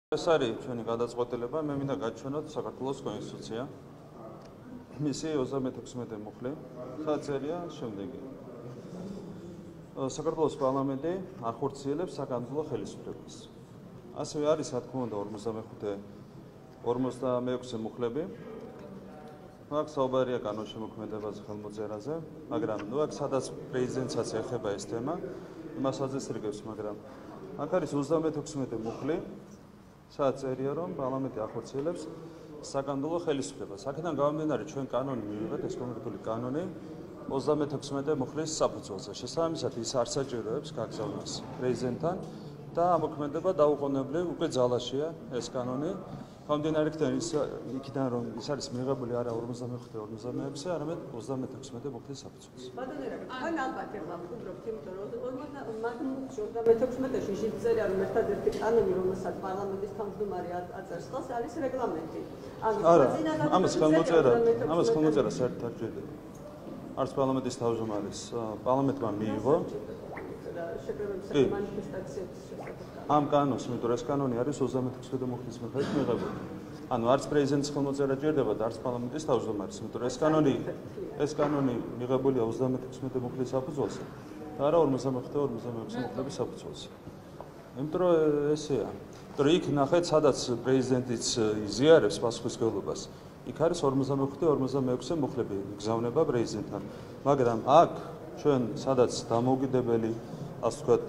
ეს არის ჩვენი გადაწყვეტილება, მე მინდა გაჩვენოთ საქართველოს კონსტიტუცია. მისი 36 მუხლი, საწერია შემდეგი. საქართველოს პარლამენტი ახორციელებს საკანონმდებლო ხელისუფლებას. ასევე არის, რა თქმა უნდა, 46 მუხლები. აქ საუბარია კანონშემოქმედებაზე, ხელმოწერაზე, მაგრამ აქ სადაც პრეზიდენტსაც ეხება ეს თემა, იმასაც ესრიგებს, მაგრამ აქ არის 36 მუხლი. საწერია რომ პარლამენტი ახორციელებს საკანონმდებლო ხელისუფლებას. აქედან გამომდინარე ჩვენ კანონი მივიღეთ, ეს კონკრეტული კანონი 36 მუხლის საფუძველზე. შესაბამისად ის არ საჭიროებს გაგზავნას პრეზიდენტთან და ამოქმედება დაუყოვნებლივ უკვე ძალაშია ეს კანონი. გამომდინარე იქიდან რომ ის არის მიღებული არა 45-46, არამედ 36 მუხლის საფუძველზე. თან ალბათ ეხლა ვფიქრობთ, იმიტომ რომ 36-ში შეწერია რომ ერთადერთი კანონი, რომელსაც პარლამენტის თავმჯდომარე აწერს ხელს, არის რეგლამენტი. არა, ამას ხელმოწერა საერთოდ არ ჭირდება. არც პარლამენტის თავმჯდომარის პარლამენტმა მიიღო ამ კანონს, იმიტომ რომ ეს კანონი არის 36 მუხლის მიხედვით მიღებული. ანუ არც პრეზიდენტის ხელმოწერა ჭირდება და არც პარლამენტის თავმჯდომარის, იმიტომ რომ ეს კანონი მიღებულია 36 მუხლის საფუძველზე და არა 45-46 მუხლების საფუძველზე. იმიტომ რომ ესეა. იმიტომ რომ იქ ნახეთ, სადაც პრეზიდენტიც იზიარებს პასუხისმგებლობას, იქ არის 45-46 მუხლები გზავნება პრეზიდენტთან. მაგრამ აქ ჩვენ სადაც დამოუკიდებელი, ასე ვთქვათ,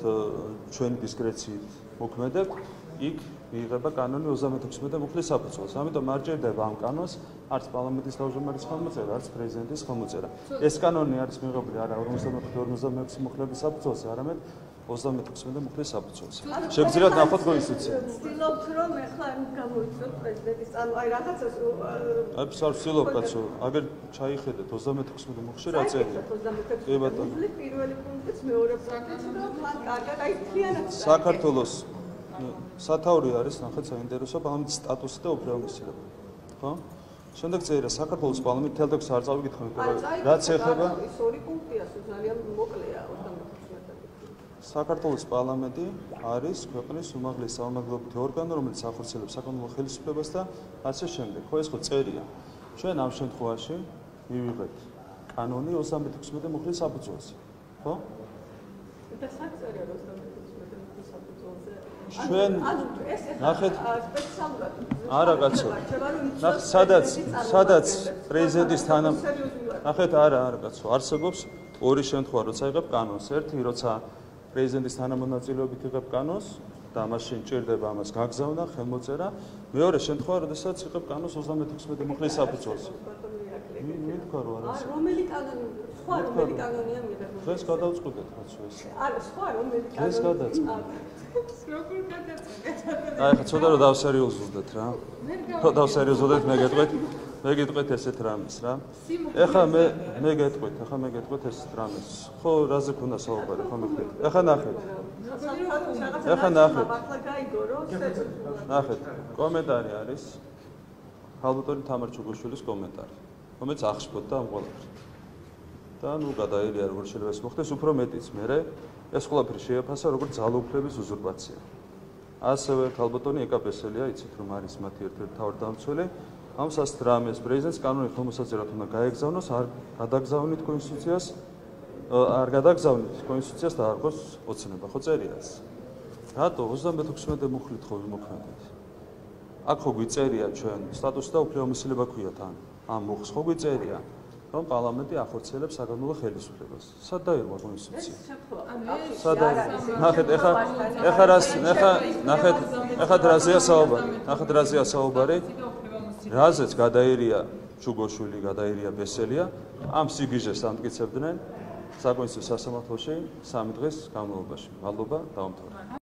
ჩვენი დისკრეციით მოქმედებთ, იქ მიიღება კანონი 36 მუხლის საფუძველზე. ამიტომ არ ჭირდება ამ კანონს არც პარლამენტის თავმჯდომარის ხელმოწერა, არც პრეზიდენტის ხელმოწერა. ეს კანონი არის მიღებული არა 45-46 მუხლების საფუძველზე, არამედ 36 მუხლის საფუძველზე. შეგიძლიათ ნახოთ კონსტიტუცია. ვცდილობთ რომ ეხლა გამოიწვიოთ პრეზიდენტის აი რაღაცას არ ვცდილობ კაცო, აგერ ჩაიხედეთ 36 მუხლში რა წერია. კი ბატონო. პირველი პუნქტიც მეორე პუნქტიც და თან კარგად აი თლიანად საქართველოს სათაური არის, ნახეთ, საინტერესო პარლამენტის სტატუსი და უფლებამოსილება. ხო? შემდეგ წერია საქართველოს პარლამენტი თელ ტექსტს არ წავიკითხო, იმიტომ რომ რაც ეხება ის ორი პუნქტია, ძალიან მოკლეა 36. საქართველოს პარლამენტი არის ქვეყნის უმაღლესი სამართლებრივი ორგანო, რომელიც ახორციელებს საკანონმდებლო ხელისუფლებას და ასე შემდეგ. ხო, ეს ხო წერია. ჩვენ ამ შემთხვევაში მივიღეთ კანონი 36 მუხლის საფუძველზე. ხო? და საწერია 36 მუხლის საფუძველზე. ჩვენ ნახეთ სპეციალურად არა კაცო. ნახეთ სადაც პრეზიდენტის ნახეთ არა კაცო, არსებობს ორი შემთხვევა, როცა იღებ კანონს. ერთი, როცა პრეზიდენტის თანამონაწილეობით იღებ კანონს და მაშინ ჭირდება ამას გაგზავნა, ხელმოწერა. მეორე შემთხვევა, როდესაც იღებ კანონს 36 მუხლის საფუძველზე. მითქვა რომ არის. რომელი კანონი? სხვა რომელი კანონია მიღებული? დღეს გადავწყვიტეთ კაცო ეს. არა, სხვა რომელი კანონი? დღეს გადავწყვიტეთ. როგორ გადაწყვეტეთ? აი ხა ცოტა რომ დავსერიოზულდეთ რა. ხო დავსერიოზულდეთ, მე გეტყვით ესეთ რამეს რა. ეხა მე გეტყვით ესეთ რამეს. ხო, რაზე ქონდა საუბარი, ხო მიხდით. ეხა ნახეთ. ნახეთ, კომენტარი არის ქალბატონი თამარ ჩუგუშვილის კომენტარი, რომელიც აღშფოთდა ამ ყველაფერს. და ნუ გადაელია როგორ შეიძლება ეს მოხდეს, უფრო მეტიც მერე ეს ყველაფერი შეაფასა როგორც ძალაუფლების უზურპაცია. ასევე ქალბატონი ეკაპესელია, იცით რომ არის მათი ერთ-ერთი თავდამცველი. ამ სასწრაფო რამეს პრეზიდენტს კანონი ხელმოსაწერად უნდა გაეგზავნოს, არ გადაგზავნით კონსტიტუციას და არ ყოს ოცნება, ხო წერიას. რატო 36 მუხლით ხო ვიმოქმედეთ? აქ ხო გვიწერია ჩვენ სტატუსი და უფლებამოსილება ქვია თან. ამ მუხლს ხო გვიწერია რომ პარლამენტი ახორციელებს საკანონმდებლო ხელისუფლებას. სად დაირღვა კონსტიტუცია? ნახეთ, ეხლა დრაზეა საუბარი. რაზეც გადაერია ჩუგოშვილი, გადაერია ბესელია, ამ სიგიჟეს ამტკიცებდნენ საკონსტიტუციო სასამართლოში 3 დღის განმავლობაში. მადლობა, დავამთავრე.